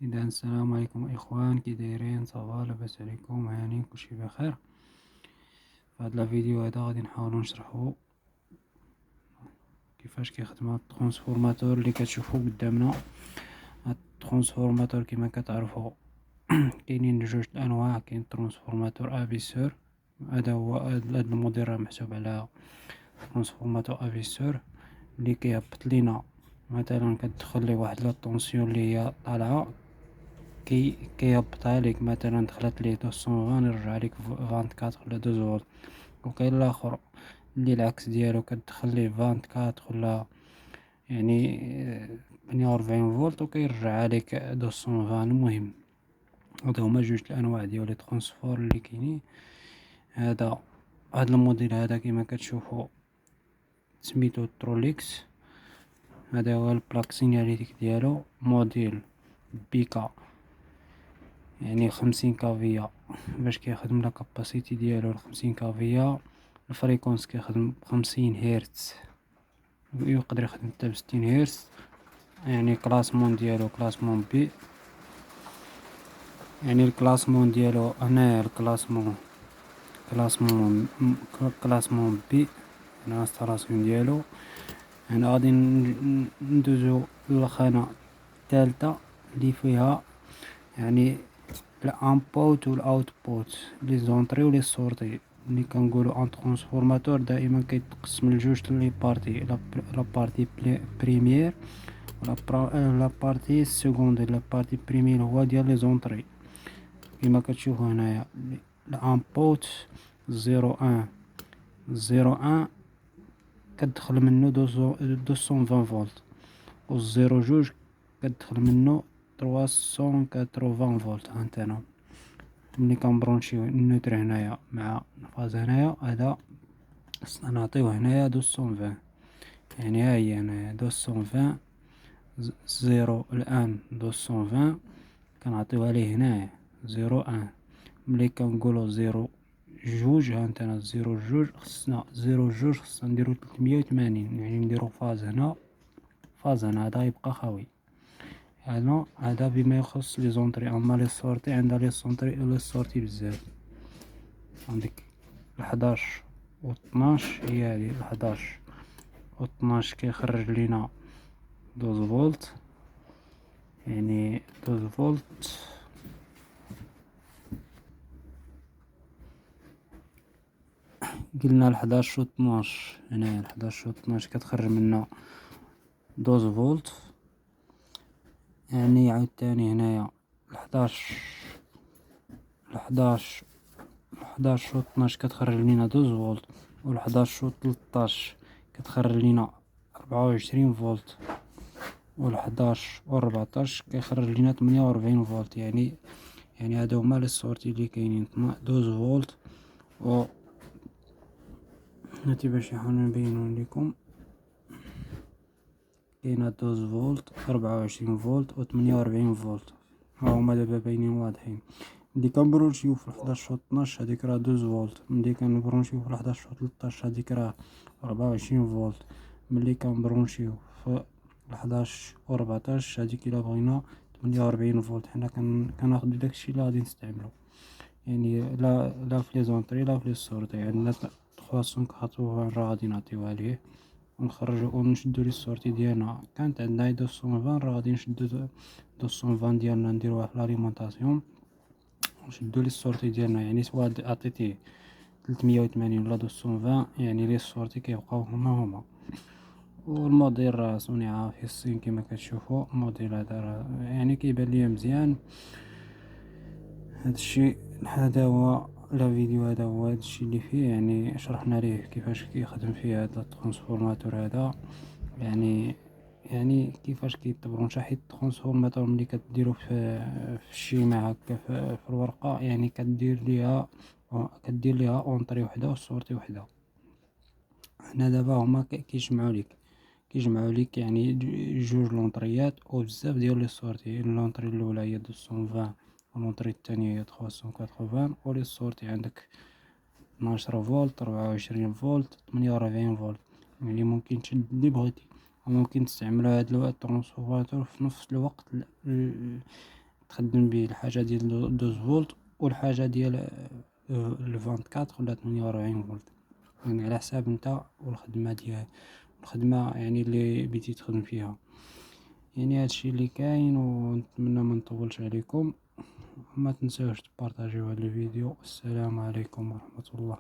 إذا السلام عليكم إخوان، كي دايرين؟ صافا لاباس عليكم؟ هاني كلشي بخير. في هاد الفيديو هذا غادي نحاولوا نشرحوا كيفاش كيخدم هاد الترانسفورماتور اللي كتشوفوا قدامنا. هاد الترانسفورماتور كما كتعرفوا كاينين جوج الانواع. كاين ترانسفورماتور افيسور، هذا هو هاد الموديل راه محسوب على ترانسفورماتور افيسور اللي كيهبط لينا مثلا كتدخل ليه واحد لا طونسيون اللي هي طالعه كيهبطها ليك. مثلا دخلت ليه 220 يرجع ليك 24 ولا 12 فولت. وكاين الاخر اللي العكس ديالو كتدخل ليه 24 ولا يعني 48 فولت وكيرجع ليك 220. المهم هادو هما جوج الانواع ديال لي ترانسفور اللي كاينين. هاد الموديل هذا كما كتشوفوا سميتو تروليكس. هذا هو البلاك سينياليتيك ديالو موديل بيكا، يعني 50 كافية. باش كيخدم لا كاباسيتي ديالو 50 كافية. الفريكونس كيخدم ب50 هرتز، يقدر يخدم حتى ب60 هرتز. يعني كلاسمون ديالو كلاسمون بي، يعني الكلاسمون ديالو هنايا كلاسمون بي، هنا انستالاسيون ديالو. هنا غادي ندوزو للخانة الثالثة اللي فيها يعني الانبوت والاوتبوت، لي زونطري ولي سورتي. ملي كنقولوا ان ترانسفورماتور دائما كيتقسم لجوج لي بارتي، لا بارتي بريمير لا بارتي سكوندير. لا بارتي بريمير هو ديال لي زونطري كما كتشوفوا هنايا. الانبوت 01 كتدخل منه 220 فولت، و 02 كتدخل منه 380 فولت. هانتنا ملي كنبرونشيو النوتر هنايا مع الفاز هنايا، هذا خصنا نعطيو هنايا 220. يعني ها هي هنايا 220 زيرو الان 220 كنعطيوها ليه هنايا 01. ملي كنقولو 02 هانتنا 02 خصنا نديرو 380، يعني نديرو فاز هنا هذا يبقى خاوي. هذا بما يخص لي زونطري. اما لي سورتي عندها لي سورتي بزاف. عندك 11 و 12، هي هادي 11 و 12 كيخرج لينا 12 فولت، يعني 12 فولت. قلنا 11 و 12، هنايا 11 و 12 كتخرج منا 12 فولت. يعني عاوتاني هنايا 11 و 12 كتخرج لينا 12 فولت، و 11 و 13 كتخرج لينا 24 فولت، و 11 و 14 كيخرج لينا 48 فولت. يعني هادو هما لي سورتي اللي كاينين 12 فولت. و هاتي باش نحاول نبينو ليكم، كاينه 12 فولت 24 فولت و 48 فولت. ها هما دابا باينين واضحين. ملي كنبرونشيو في 11 و 12 هذيك راه 12 فولت. ملي كنبرونشيو في 11 و 13 هذيك راه 24 فولت. ملي كنبرونشيو في 11 و 14 هذيك الا بغينا 48 فولت. حنا كناخدو داكشي اللي غادي نستعملو، يعني لا في لي زونطري لا في لي سورتي. عندنا 380 راه غادي نعطيوها ليه ونخرجو ونشدو لي السورتي ديالنا. كانت عندنا 220 راه غادي نشدو 220 ديالنا نديروها في لاليمونطاسيون ونشدو لي السورتي ديالنا. يعني سوا عطيتيه 380 ولا 220، يعني لي السورتي كيبقاو هما. والموديل راه صنع في الصين كما كتشوفوا. الموديل هذا راه يعني كيبان ليا مزيان. هادشي هذا هو فيديو، هذا هو هادشي اللي فيه. يعني شرحنا ليه كيفاش كيخدم فيه هذا الترانسفورماتور هذا. يعني كيفاش كيتبرونشا، حيت الترانسفورماتور ملي كديرو في الشيمة هكا في الورقة، يعني كدير ليها اونطري وحده وسورتي وحده. هنا دابا هما كيجمعوا ليك يعني جوج لونطريات وبزاف ديال لي سورتي. لونطري الاولى هي 220 واللونطري الثانيه هي 380. ولي سورتي عندك 12 فولت 24 فولت 48 فولت. يعني ممكن تشد اللي بغيتي، وممكن تستعمل هاد الترانسفورماتور في نفس الوقت تخدم به الحاجة ديال 12 فولت والحاجة ديال 24 ولا 48 فولت، يعني على حساب نتا والخدمة ديال الخدمة يعني اللي بديتي تخدم فيها. يعني هادشي اللي كاين، ونتمنى ما نطولش عليكم. ما تنساوش تبارطاجيو هذا الفيديو. السلام عليكم ورحمة الله.